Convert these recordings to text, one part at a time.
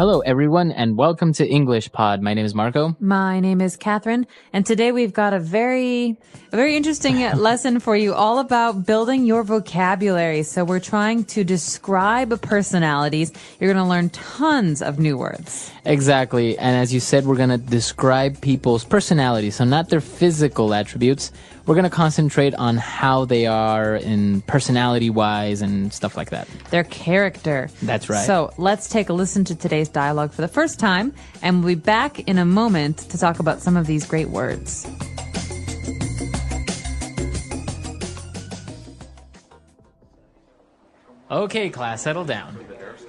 Hello, everyone, and welcome to English Pod. My name is Marco. My name is Catherine, and today we've got a very interesting lesson for you all about building your vocabulary. So we're trying to describe personalities. You're going to learn tons of new words. Exactly, and as you said, we're going to describe people's personalities, so not their physical attributes. We're going to concentrate on how they are in personality-wise and stuff like that. Their character. That's right. So let's take a listen to today's dialogue for the first time, and we'll be back in a moment to talk about some of these great words. Okay, class, settle down.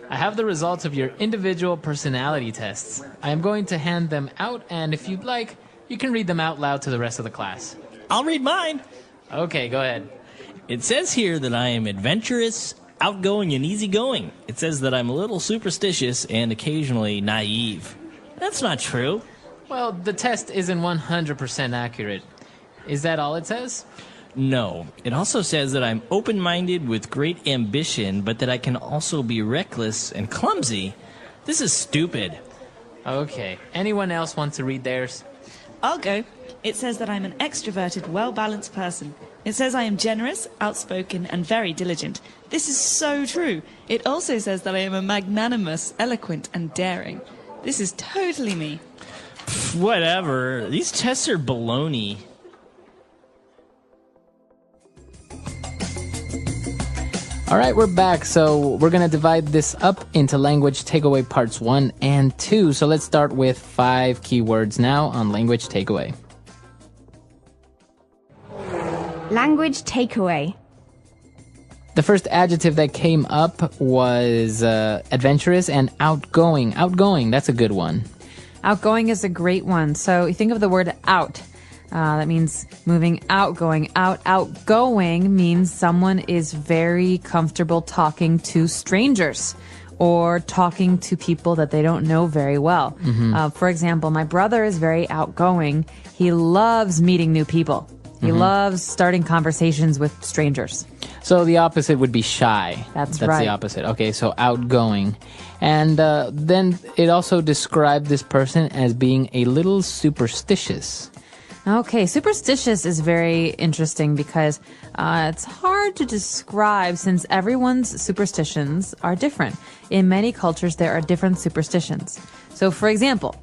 I have the results of your individual personality tests. I am going to hand them out, and if you'd like, you can read them out loud to the rest of the class. I'll read mine. Okay, go ahead. It says here that I am adventurous, outgoing, and easygoing. It says that I'm a little superstitious and occasionally naive. That's not true. Well, the test isn't 100% accurate. Is that all it says? No. It also says that I'm open-minded with great ambition, but that I can also be reckless and clumsy. This is stupid. Okay. Anyone else want to read theirs? I'll go. It says that I'm an extroverted, well-balanced person. It says I am generous, outspoken, and very diligent. This is so true. It also says that I am a magnanimous, eloquent, and daring. This is totally me. Whatever. These tests are baloney. All right, we're back. So we're going to divide this up into language takeaway parts 1 and 2. So let's start with 5 keywords now on language takeaway. Language takeaway. The first adjective that came up was adventurous and outgoing. Outgoing, that's a good one. Outgoing is a great one. So you think of the word out. That means moving out, going out. Outgoing means someone is very comfortable talking to strangers or talking to people that they don't know very well. For example, my brother is very outgoing. He loves meeting new people. He loves starting conversations with strangers. So the opposite would be shy. That's right. right. The opposite. Okay, so outgoing. And then it also described this person as being a little superstitious. Okay, superstitious is very interesting because it's hard to describe since everyone's superstitions are different. In many cultures, there are different superstitions. So, for example,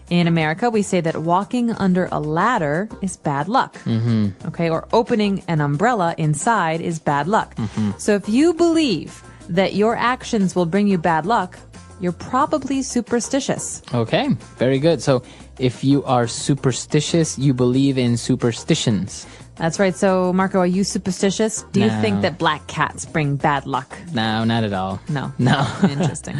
in America, we say that walking under a ladder is bad luck. Okay, or opening an umbrella inside is bad luck. So if you believe that your actions will bring you bad luck, you're probably superstitious. Okay, very good. So if you are superstitious, you believe in superstitions. That's right. So, Marco, are you superstitious? Do you No. think that black cats bring bad luck? No, not at all. No. No. Interesting.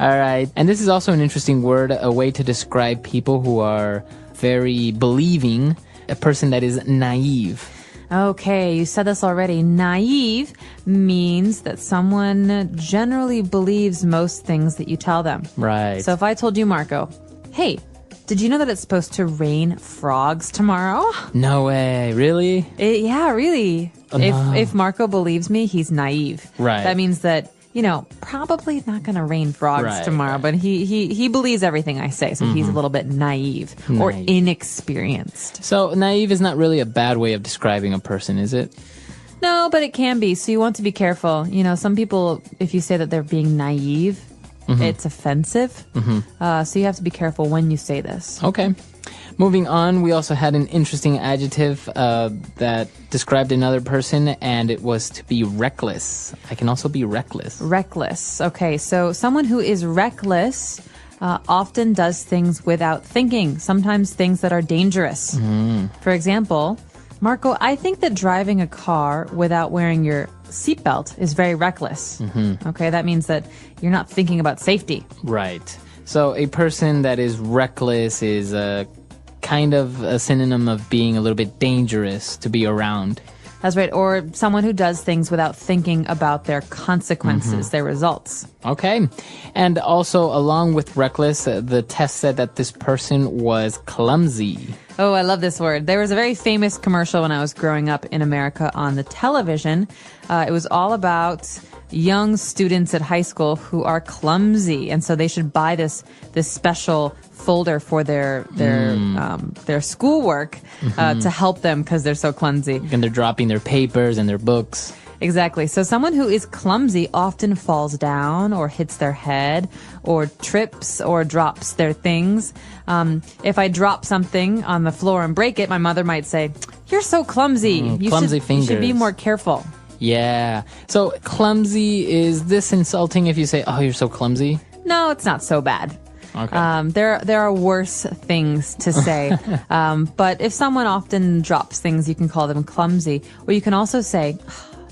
All right. And this is also an interesting word, a way to describe people who are very believing, a person that is naive. Okay, you said this already. Naive means that someone generally believes most things that you tell them. Right. So if I told you, Marco, hey, did you know that it's supposed to rain frogs tomorrow? No way. Really? Yeah, really. No. If Marco believes me, he's naive. Right. That means that, probably not going to rain frogs tomorrow, but he believes everything I say, so he's a little bit naive or inexperienced. So naive is not really a bad way of describing a person, is it? No, but it can be. So you want to be careful. Some people, if you say that they're being naive, it's offensive. So you have to be careful when you say this. Okay. Moving on, we also had an interesting adjective that described another person, and it was to be reckless. I can also be reckless. Reckless. Okay, so someone who is reckless often does things without thinking, sometimes things that are dangerous. For example, Marco, I think that driving a car without wearing your seatbelt is very reckless. Okay, that means that you're not thinking about safety. Right. So a person that is reckless is kind of a synonym of being a little bit dangerous to be around. That's right. Or someone who does things without thinking about their consequences, their results. Okay. And also, along with reckless, the test said that this person was clumsy. Oh, I love this word. There was a very famous commercial when I was growing up in America on the television. It was all about young students at high school who are clumsy, and so they should buy this special folder for their schoolwork to help them because they're so clumsy. And they're dropping their papers and their books. Exactly. So someone who is clumsy often falls down or hits their head or trips or drops their things. If I drop something on the floor and break it, my mother might say, "You're so clumsy. Clumsy fingers. You should be more careful." Yeah. So clumsy, is this insulting if you say, "Oh, you're so clumsy"? No, it's not so bad. Okay. There are worse things to say. But if someone often drops things, you can call them clumsy. Or you can also say,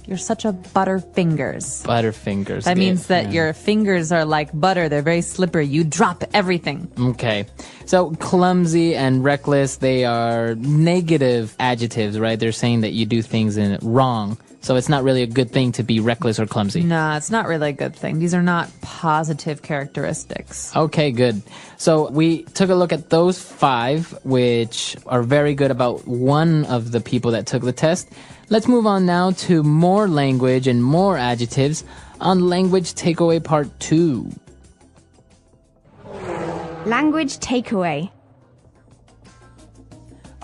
"You're such a butterfingers." Butterfingers. That means that your fingers are like butter. They're very slippery. You drop everything. Okay. So clumsy and reckless, they are negative adjectives, right? They're saying that you do things wrong. So it's not really a good thing to be reckless or clumsy. No, it's not really a good thing. These are not positive characteristics. Okay, good. So we took a look at those 5, which are very good about one of the people that took the test. Let's move on now to more language and more adjectives on Language Takeaway Part 2. Language takeaway.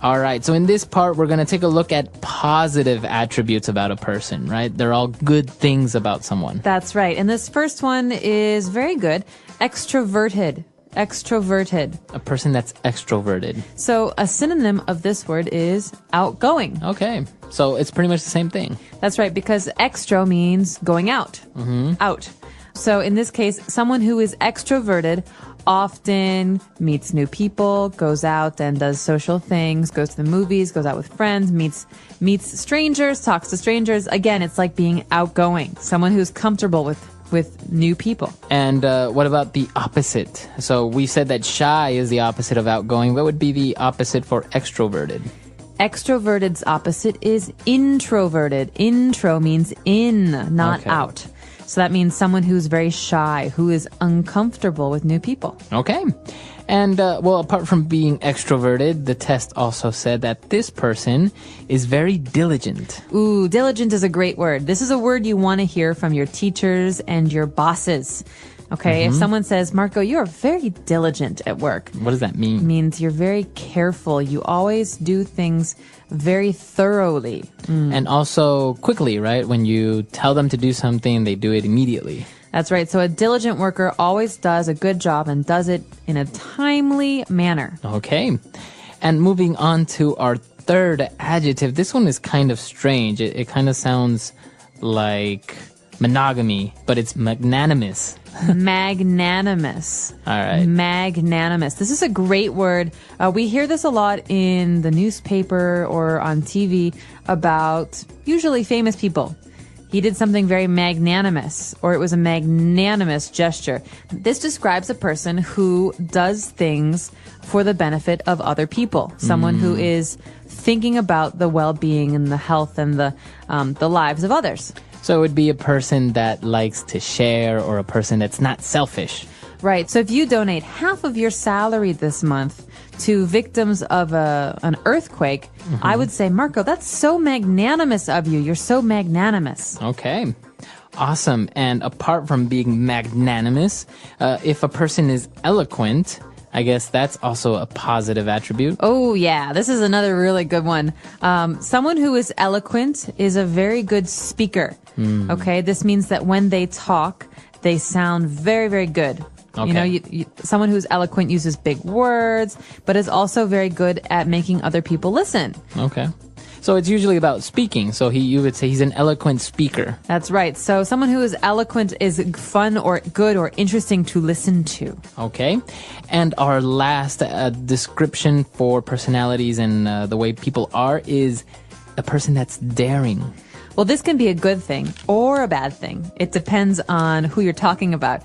All right, so in this part, we're going to take a look at positive attributes about a person, right? They're all good things about someone. That's right. And this first one is very good. Extroverted. Extroverted. A person that's extroverted. So a synonym of this word is outgoing. Okay, so it's pretty much the same thing. That's right, because extro means going out. Out. So in this case, someone who is extroverted often meets new people, goes out and does social things, goes to the movies, goes out with friends, meets strangers, talks to strangers. Again, it's like being outgoing, someone who's comfortable with new people. And what about the opposite? So we said that shy is the opposite of outgoing. What would be the opposite for extroverted? Extroverted's opposite is introverted. Intro means in, not out. So that means someone who's very shy, who is uncomfortable with new people. Okay. And, well, apart from being extroverted, the test also said that this person is very diligent. Ooh, diligent is a great word. This is a word you want to hear from your teachers and your bosses. Okay, if someone says, "Marco, you are very diligent at work." What does that mean? It means you're very careful. You always do things very thoroughly. And also quickly, right? When you tell them to do something, they do it immediately. That's right. So a diligent worker always does a good job and does it in a timely manner. Okay. And moving on to our third adjective. This one is kind of strange. It kind of sounds like monogamy, but it's magnanimous. Magnanimous. All right. Magnanimous. This is a great word. We hear this a lot in the newspaper or on TV about usually famous people. He did something very magnanimous, or it was a magnanimous gesture. This describes a person who does things for the benefit of other people. Someone who is thinking about the well-being and the health and the lives of others. So it would be a person that likes to share, or a person that's not selfish. Right. So if you donate half of your salary this month to victims of an earthquake, I would say, Marco, that's so magnanimous of you. You're so magnanimous. Okay. Awesome. And apart from being magnanimous, if a person is eloquent, I guess that's also a positive attribute. Oh, yeah. This is another really good one. Someone who is eloquent is a very good speaker. Okay. This means that when they talk, they sound very, very good. Okay. You know, someone who's eloquent uses big words, but is also very good at making other people listen. Okay. So it's usually about speaking. So you would say he's an eloquent speaker. That's right. So someone who is eloquent is fun or good or interesting to listen to. Okay. And our last description for personalities and the way people are is a person that's daring. Well, this can be a good thing or a bad thing. It depends on who you're talking about.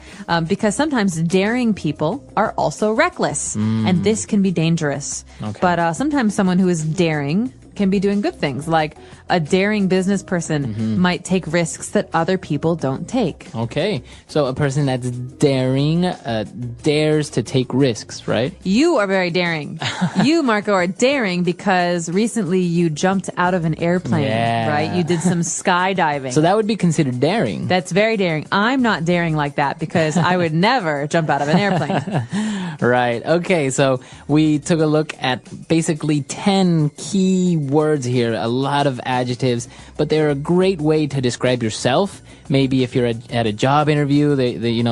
Because sometimes daring people are also reckless. And this can be dangerous. Okay. But sometimes someone who is daring can be doing good things. Like a daring business person might take risks that other people don't take. Okay. So a person that's daring dares to take risks, right? You are very daring. You, Marco, are daring because recently you jumped out of an airplane, right? You did some skydiving. So that would be considered daring. That's very daring. I'm not daring like that because I would never jump out of an airplane. Right. Okay. So we took a look at basically 10 key words here, a lot of adjectives, but they're a great way to describe yourself. Maybe if you're at a job interview,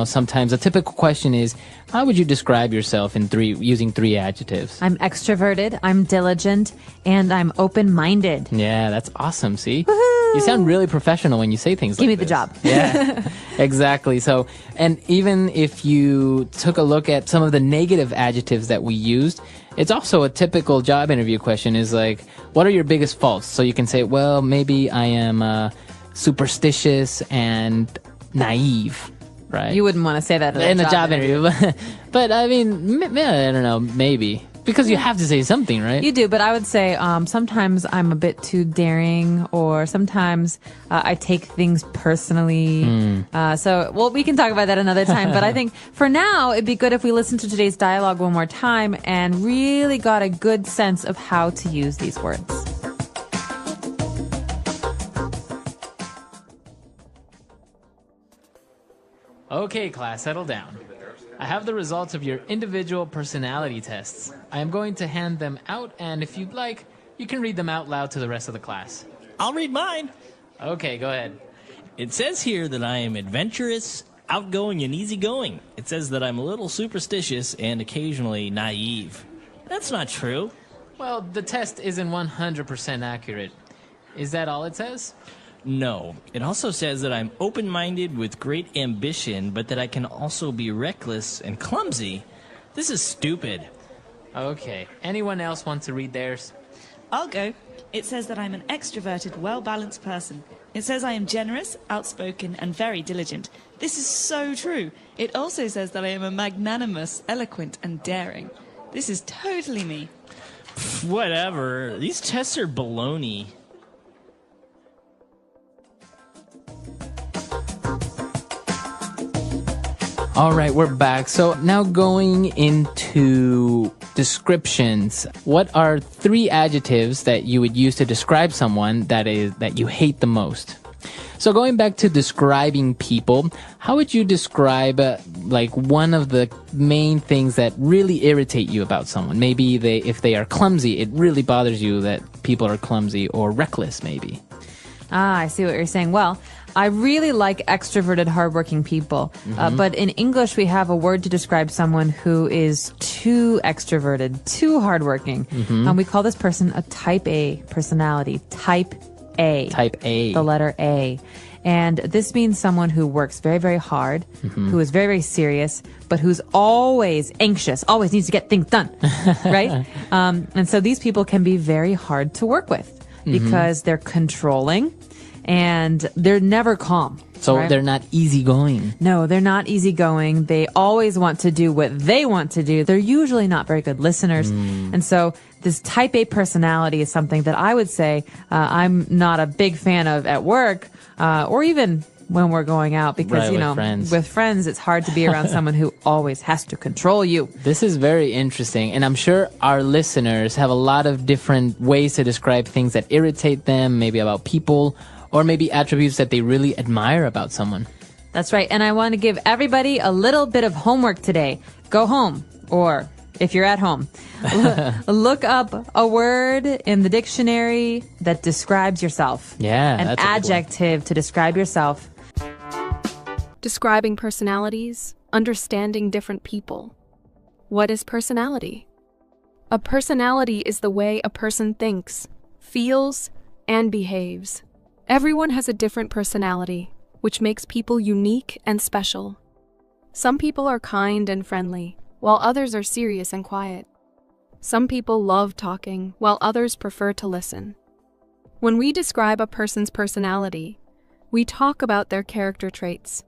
sometimes a typical question is, how would you describe yourself using 3 adjectives? I'm extroverted, I'm diligent, and I'm open-minded. Yeah, that's awesome. See? Woohoo! You sound really professional when you say things Give like me this. the job. Yeah, exactly. So, and even if you took a look at some of the negative adjectives that we used, it's also a typical job interview question is like, what are your biggest faults? So you can say, well, maybe I am superstitious and naive. Right. You wouldn't want to say that in a job interview. But I mean, I don't know, maybe. Because you have to say something, right? You do, but I would say sometimes I'm a bit too daring, or sometimes I take things personally. We can talk about that another time. But I think for now, it'd be good if we listen to today's dialogue one more time and really got a good sense of how to use these words. Okay, class, settle down. I have the results of your individual personality tests. I am going to hand them out, and if you'd like, you can read them out loud to the rest of the class. I'll read mine. Okay, go ahead. It says here that I am adventurous, outgoing, and easygoing. It says that I'm a little superstitious and occasionally naive. That's not true. Well, the test isn't 100% accurate. Is that all it says? No. It also says that I'm open-minded with great ambition, but that I can also be reckless and clumsy. This is stupid. Okay. Anyone else want to read theirs? I'll go. It says that I'm an extroverted, well-balanced person. It says I am generous, outspoken, and very diligent. This is so true. It also says that I am a magnanimous, eloquent, and daring. This is totally me. Whatever. These tests are baloney. All right, we're back. So now going into descriptions. What are 3 adjectives that you would use to describe someone that you hate the most? So going back to describing people, how would you describe one of the main things that really irritate you about someone? Maybe if they are clumsy, it really bothers you that people are clumsy, or reckless maybe. I see what you're saying. Well, I really like extroverted, hardworking people. But in English, we have a word to describe someone who is too extroverted, too hardworking. We call this person a type A personality. Type A. Type A. The letter A. And this means someone who works very, very hard, who is very, very serious, but who's always anxious, always needs to get things done, right? And so these people can be very hard to work with because they're controlling and they're never calm. So right? they're not easygoing. No, they're not easygoing. They always want to do what they want to do. They're usually not very good listeners. And so this type A personality is something that I would say I'm not a big fan of at work or even when we're going out because, with friends, it's hard to be around someone who always has to control you. This is very interesting. And I'm sure our listeners have a lot of different ways to describe things that irritate them, maybe about people, or maybe attributes that they really admire about someone. That's right. And I want to give everybody a little bit of homework today. Go home, or if you're at home, look up a word in the dictionary that describes yourself. Yeah, an adjective to describe yourself. Describing personalities, understanding different people. What is personality? A personality is the way a person thinks, feels, and behaves. Everyone has a different personality, which makes people unique and special. Some people are kind and friendly, while others are serious and quiet. Some people love talking, while others prefer to listen. When we describe a person's personality, we talk about their character traits.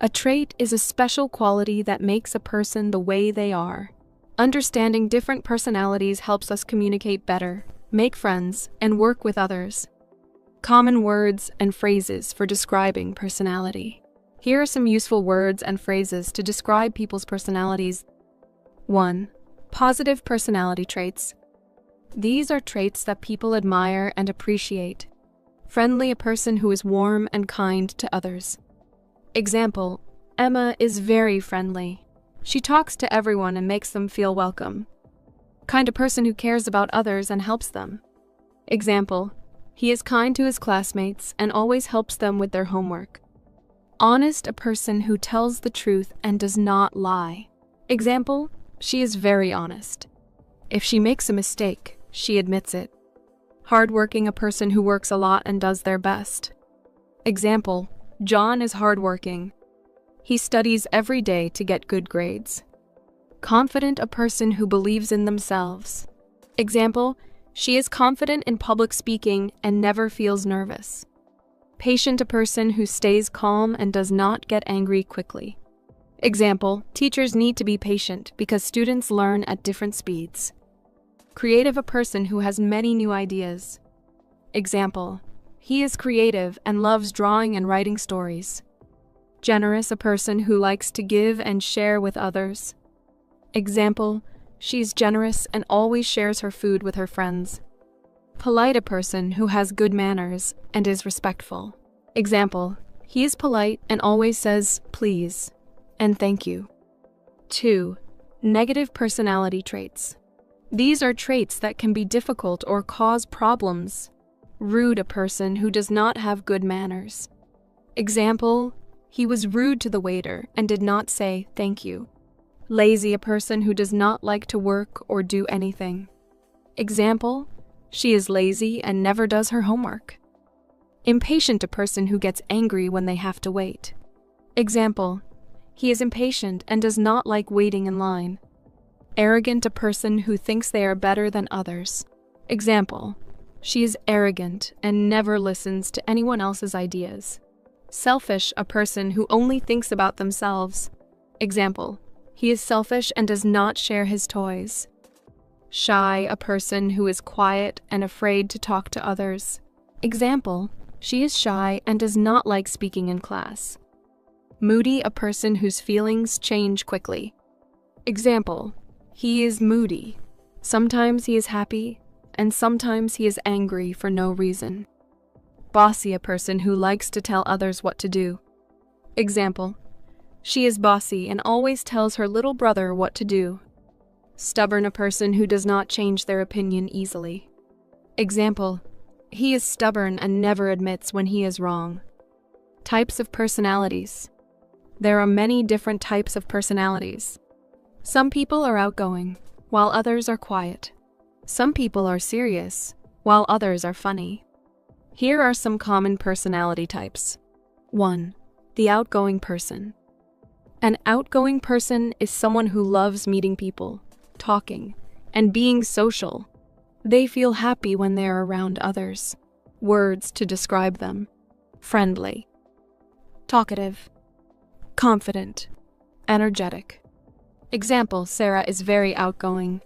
A trait is a special quality that makes a person the way they are. Understanding different personalities helps us communicate better, make friends, and work with others. Common words and phrases for describing personality. Here are some useful words and phrases to describe people's personalities. 1. Positive personality traits. These are traits that people admire and appreciate. Friendly, a person who is warm and kind to others. Example, Emma is very friendly. She talks to everyone and makes them feel welcome. Kind, a person who cares about others and helps them. Example, he is kind to his classmates and always helps them with their homework. Honest, a person who tells the truth and does not lie. Example, she is very honest. If she makes a mistake, she admits it. Hardworking, a person who works a lot and does their best. Example, John is hardworking. He studies every day to get good grades. Confident, a person who believes in themselves. Example, she is confident in public speaking and never feels nervous. Patient, a person who stays calm and does not get angry quickly. Example, teachers need to be patient because students learn at different speeds. Creative, a person who has many new ideas. Example, he is creative and loves drawing and writing stories. Generous, a person who likes to give and share with others. Example, she is generous and always shares her food with her friends. Polite, a person who has good manners and is respectful. Example, he is polite and always says please and thank you. 2. Negative personality traits. These are traits that can be difficult or cause problems. Rude, a person who does not have good manners. Example, he was rude to the waiter and did not say thank you. Lazy, a person who does not like to work or do anything. Example, she is lazy and never does her homework. Impatient, a person who gets angry when they have to wait. Example, he is impatient and does not like waiting in line. Arrogant, a person who thinks they are better than others. Example, she is arrogant and never listens to anyone else's ideas. Selfish, a person who only thinks about themselves. Example, he is selfish and does not share his toys. Shy, a person who is quiet and afraid to talk to others. Example, she is shy and does not like speaking in class. Moody, a person whose feelings change quickly. Example, he is moody. Sometimes he is happy, and sometimes he is angry for no reason. Bossy, a person who likes to tell others what to do. Example, she is bossy and always tells her little brother what to do. Stubborn, a person who does not change their opinion easily. Example, he is stubborn and never admits when he is wrong. Types of personalities. There are many different types of personalities. Some people are outgoing, while others are quiet. Some people are serious, while others are funny. Here are some common personality types. 1. The outgoing person. An outgoing person is someone who loves meeting people, talking, and being social. They feel happy when they are around others. Words to describe them. Friendly. Talkative. Confident. Energetic. Example, Sarah is very outgoing.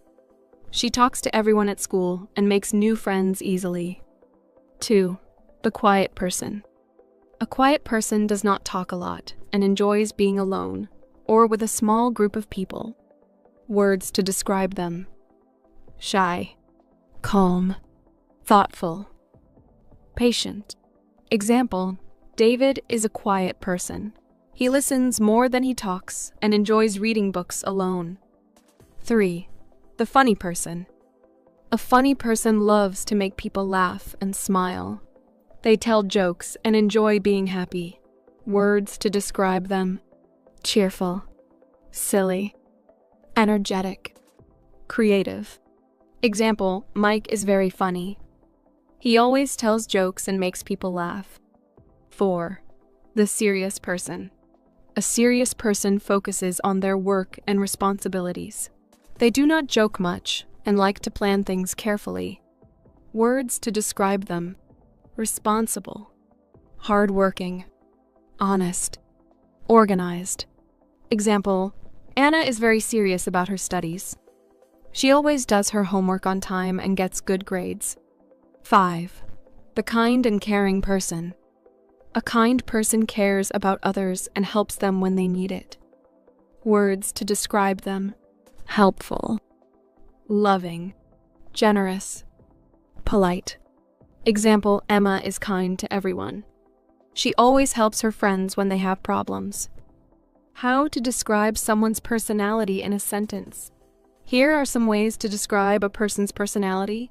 She talks to everyone at school and makes new friends easily. 2. The quiet person. A quiet person does not talk a lot and enjoys being alone or with a small group of people. Words to describe them. Shy. Calm. Thoughtful. Patient. Example, David is a quiet person. He listens more than he talks and enjoys reading books alone. 3. The funny person. A funny person loves to make people laugh and smile. They tell jokes and enjoy being happy. Words to describe them. Cheerful. Silly. Energetic. Creative. Example, Mike is very funny. He always tells jokes and makes people laugh. 4. The serious person. A serious person focuses on their work and responsibilities. They do not joke much and like to plan things carefully. Words to describe them. Responsible. Hardworking. Honest. Organized. Example, Anna is very serious about her studies. She always does her homework on time and gets good grades. 5. The kind and caring person. A kind person cares about others and helps them when they need it. Words to describe them: helpful, loving, generous, polite. Example, Emma is kind to everyone. She always helps her friends when they have problems. How to describe someone's personality in a sentence. Here are some ways to describe a person's personality.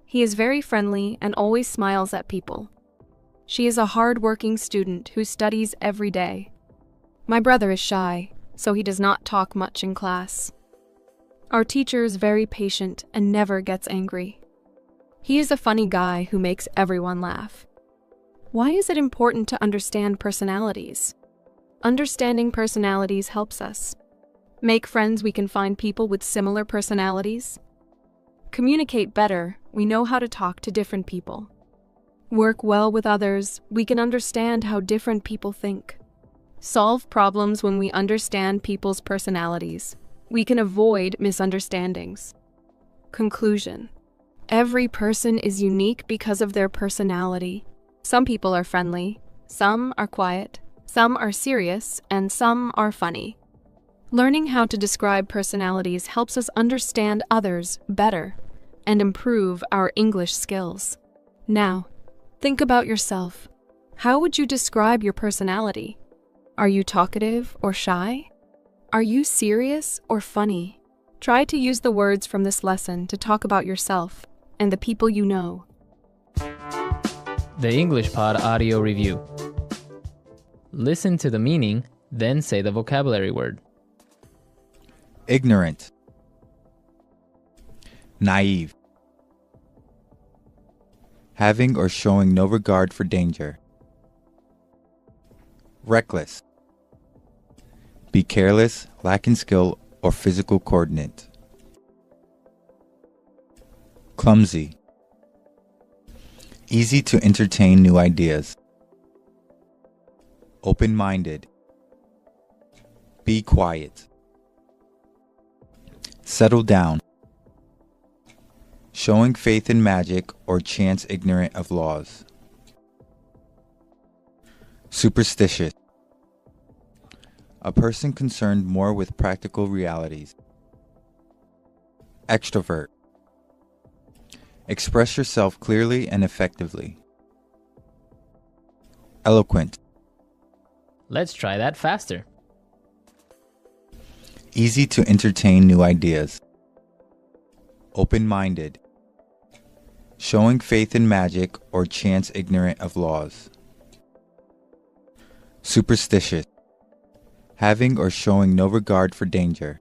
He is very friendly and always smiles at people. She is a hard-working student who studies every day. My brother is shy, so he does not talk much in class. Our teacher is very patient and never gets angry. He is a funny guy who makes everyone laugh. Why is it important to understand personalities? Understanding personalities helps us. Make friends, we can find people with similar personalities. Communicate better, we know how to talk to different people. Work well with others, we can understand how different people think. Solve problems when we understand people's personalities. We can avoid misunderstandings. Conclusion. Every person is unique because of their personality. Some people are friendly, some are quiet, some are serious, and some are funny. Learning how to describe personalities helps us understand others better and improve our English skills. Now, think about yourself. How would you describe your personality? Are you talkative or shy? Are you serious or funny? Try to use the words from this lesson to talk about yourself and the people you know. The English Pod Audio Review. Listen to the meaning, then say the vocabulary word. Ignorant, naive, having or showing no regard for danger. Reckless, be careless, lacking skill or physical coordinate. Clumsy, easy to entertain new ideas. Open-minded, be quiet. Settle down, showing faith in magic or chance ignorant of laws. Superstitious, a person concerned more with practical realities. Extrovert, express yourself clearly and effectively. Eloquent, Let's try that faster. easy to entertain new ideas. Open-minded, showing faith in magic or chance ignorant of laws. Superstitious, having or showing no regard for danger.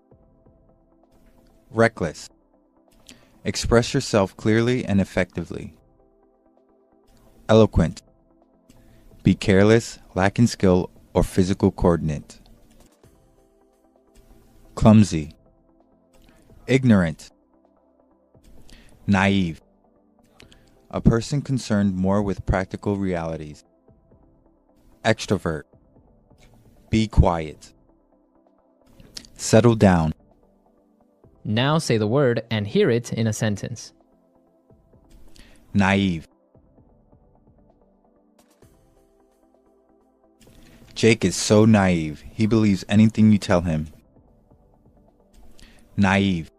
Reckless, express yourself clearly and effectively. Eloquent, be careless, lacking skill or physical coordinate. Clumsy, ignorant, naive, a person concerned more with practical realities. Extrovert, be quiet. Settle down, Now say the word and hear it in a sentence. naive. Jake is so naive. He believes anything you tell him. Naive.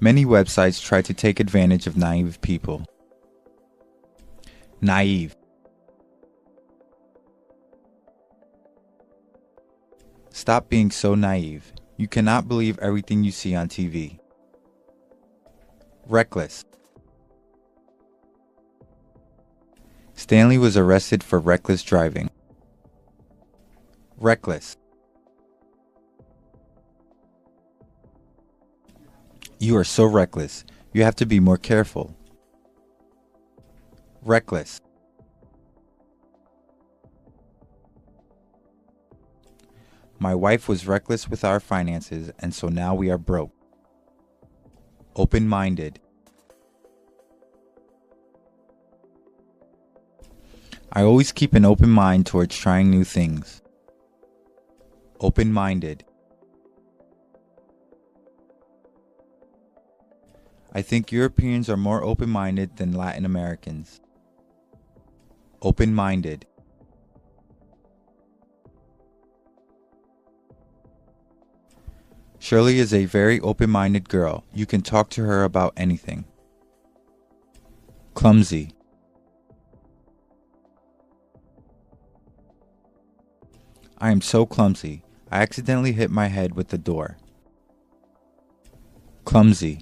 Many websites try to take advantage of naive people. Naive. Stop being so naive. You cannot believe everything you see on TV. Reckless. Stanley was arrested for reckless driving. Reckless. You are so reckless. You have to be more careful. Reckless. My wife was reckless with our finances, and so now we are broke. Open-minded. I always keep an open mind towards trying new things. Open-minded. I think Europeans are more open-minded than Latin Americans. Open-minded. Shirley is a very open-minded girl. You can talk to her about anything. Clumsy. I am so clumsy. I accidentally hit my head with the door. Clumsy.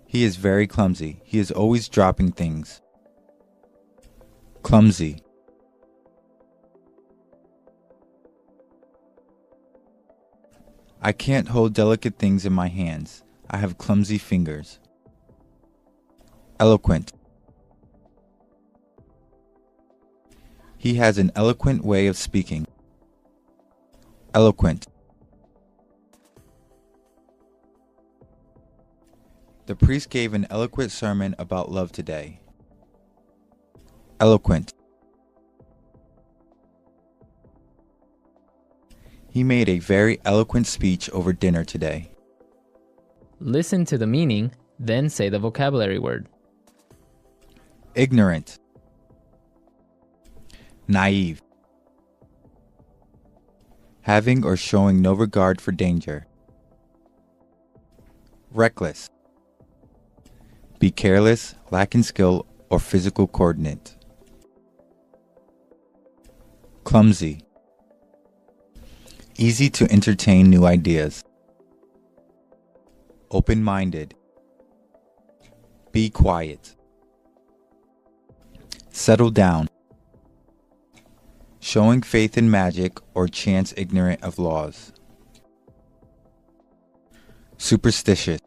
He is very clumsy. He is always dropping things. Clumsy. I can't hold delicate things in my hands. I have clumsy fingers. Eloquent. He has an eloquent way of speaking. Eloquent. The priest gave an eloquent sermon about love today. Eloquent. He made a very eloquent speech over dinner today. Listen to the meaning, then say the vocabulary word. Ignorant. Naive. Having or showing no regard for danger. Reckless. Be careless, lacking skill or physical coordinate. Clumsy. Easy to entertain new ideas. Open-minded. Be quiet. Settle down. Showing faith in magic or chance ignorant of laws. Superstitious.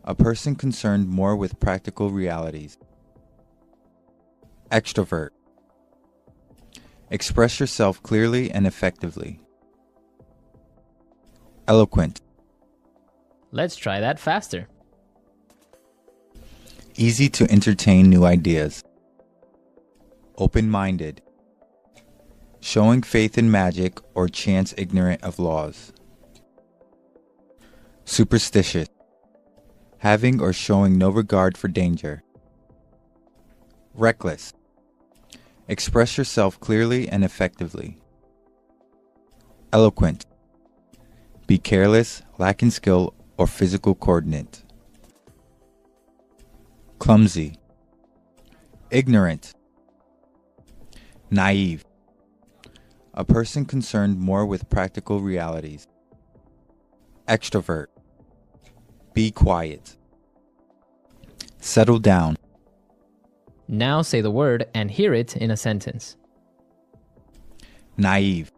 A person concerned more with practical realities. Extrovert. Express yourself clearly and effectively. Eloquent. Let's try that faster. Easy to entertain new ideas. Open-minded. Showing faith in magic or chance ignorant of laws. Superstitious. Having or showing no regard for danger. Reckless. Express yourself clearly and effectively. Eloquent. Be careless, lacking skill or physical coordinate. Clumsy. Ignorant. Naive. A person concerned more with practical realities. Extrovert. Be quiet. Settle down. Now say the word and hear it in a sentence. Naive.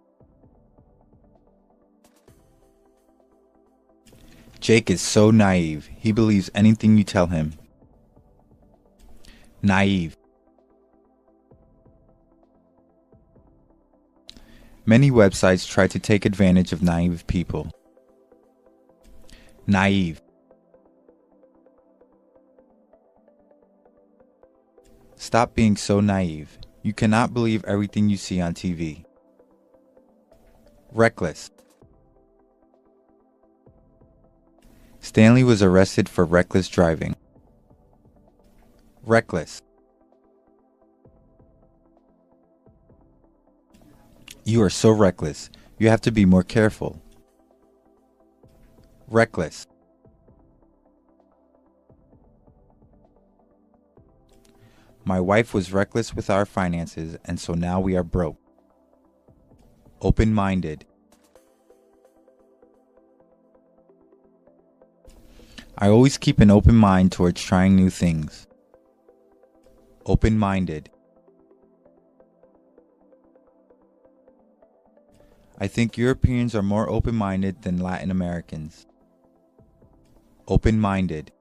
Jake is so naive. He believes anything you tell him. Naive. Many websites try to take advantage of naive people. Naive. Stop being so naive. You cannot believe everything you see on TV. Reckless. Stanley was arrested for reckless driving. Reckless. You are so reckless. You have to be more careful. Reckless. My wife was reckless with our finances, and so now we are broke. Open-minded. I always keep an open mind towards trying new things. Open-minded. I think Europeans are more open-minded than Latin Americans. Open-minded.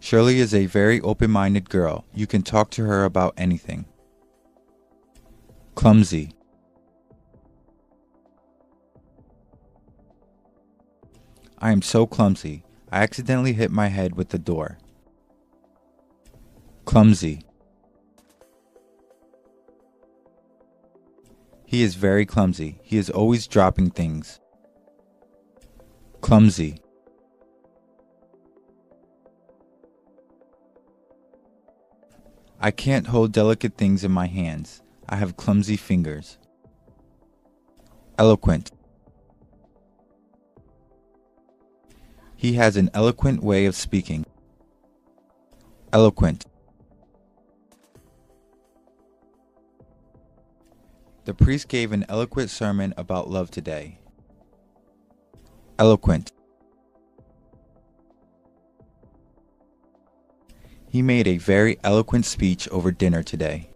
Shirley is a very open-minded girl. You can talk to her about anything. Clumsy. I am so clumsy. I accidentally hit my head with the door. Clumsy. He is very clumsy. He is always dropping things. Clumsy. I can't hold delicate things in my hands. I have clumsy fingers. Eloquent. He has an eloquent way of speaking. Eloquent. The priest gave an eloquent sermon about love today. Eloquent. He made a very eloquent speech over dinner today.